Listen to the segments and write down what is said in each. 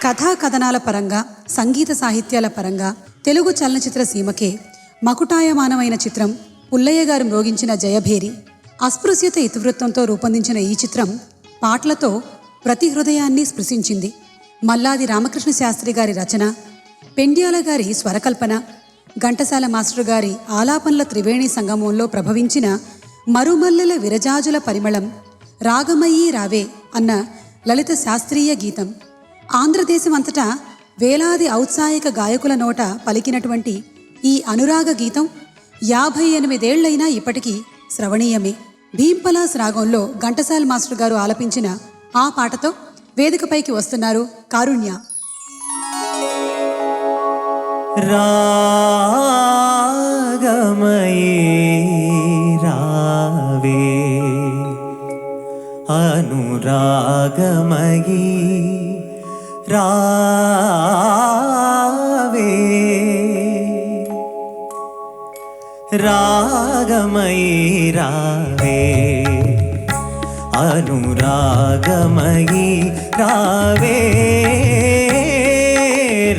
కథా కథనాల పరంగా, సంగీత సాహిత్యాల పరంగా తెలుగు చలనచిత్ర సీమకే మకుటాయమానమైన చిత్రం పుల్లయ్య గారు మ్రోగించిన జయభేరి. అస్పృశ్యత ఇతివృత్తంతో రూపొందించిన ఈ చిత్రం పాటలతో ప్రతి హృదయాన్ని స్పృశించింది. మల్లాది రామకృష్ణ శాస్త్రి గారి రచన, పెండ్యాల గారి స్వరకల్పన, ఘంటసాల మాస్టర్ గారి ఆలాపనల త్రివేణి సంగమంలో ప్రభవించిన మరుమల్లెల విరజాజుల పరిమళం, రాగమయీ రావే అన్న లలిత శాస్త్రీయ గీతం, ఆంధ్రదేశం అంతటా వేలాది ఔత్సాహిక గాయకుల నోట పలికినటువంటి ఈ అనురాగ గీతం 58 ఏళ్లైనా ఇప్పటికీ శ్రవణీయమే. భీంపలాస్ రాగంలో ఘంటసాల మాస్టర్ గారు ఆలపించిన ఆ పాటతో వేదికపైకి వస్తున్నారు కారుణ్య. రాగమయీ రావే అనురాగమయీ రావే, రాగమయీ రావే అనురాగమయీ రావే,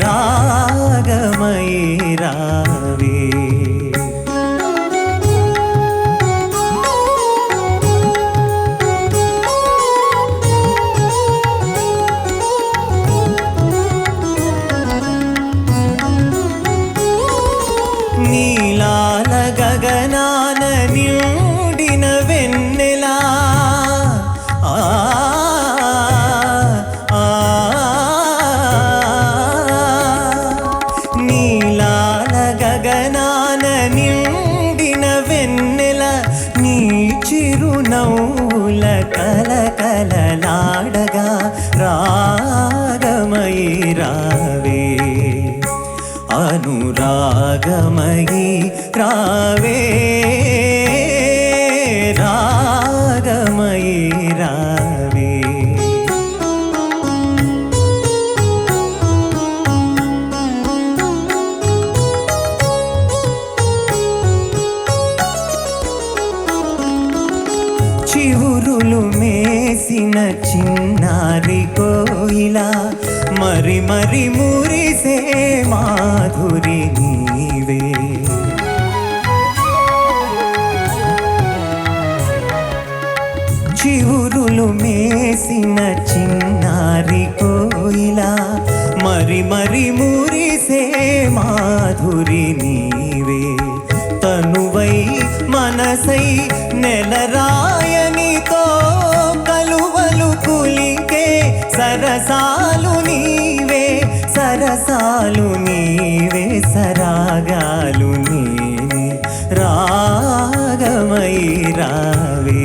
రాగమయీ రావే. నీలాల గగనాన నిండిన వెన్నెలా, నీలాల గగనాన నిండిన వెన్నెల, నీ చిరునవ్వుల కలకలలాడగా, రాగమయీ రావే అనురాగమయీ రావే, రాగమయీ రావే. చివురులు మేసిన చిన్నారి కోయిలా, మరి మరి మురిసే మాధురి నీవే. చివురులు మేసిన చిన్నారి కోయిలా, మరి మరి మురిసే మాధురి నీవే. తనువై మనసై నెలరాయనితో కలువలు కులికే సరసాలు నీవే, సరసాలు నీవే, సరాగాలు నీవే. రాగమయీ రావే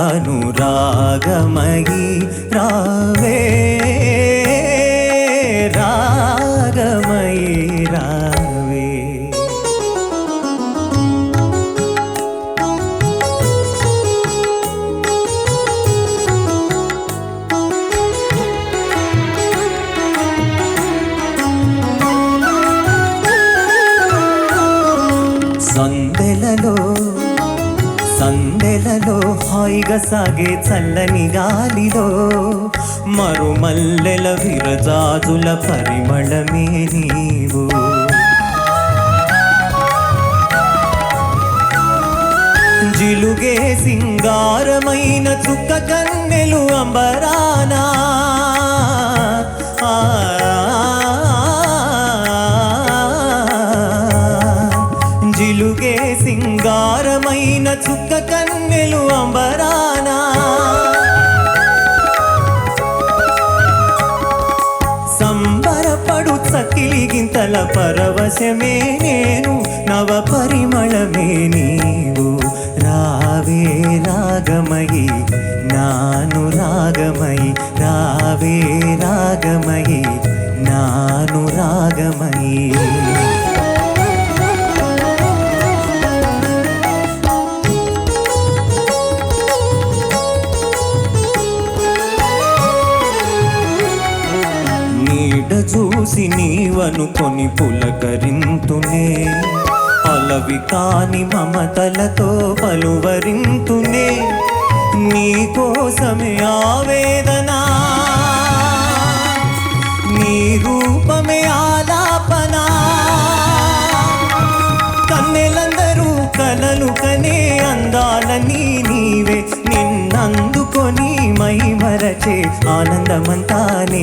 అనురాగమయీ రావే, రాగమయీ రావే. సందెలలో సందెలలో హాయిగా సాగే చల్లని గాలిలో, మరుమల్లెల విరజాజుల పరిమళమే నీవు. జిలుగే సింగారమైన చుక్క కన్నెలు అంబరానా, జిలుగే సింగారమైన చుక్క కన్నెలు అంబరానా. సంబరపడు చకిలి గింతల పరవశమే నేను, నవ పరిమళమే నీవు. రావే రాగమయీ నాను రాగమయీ, రావే రాగమయీ నాను రాగమయీ. నీడ చూసి నీవనుకొని పులకరింతునే, అలవి కాని మమతలతో పలువరింతునే. నీ కోసమే ఆవేదన అందాలని నీవే నిన్నందుకొని మై మరచే ఆనందమంతానే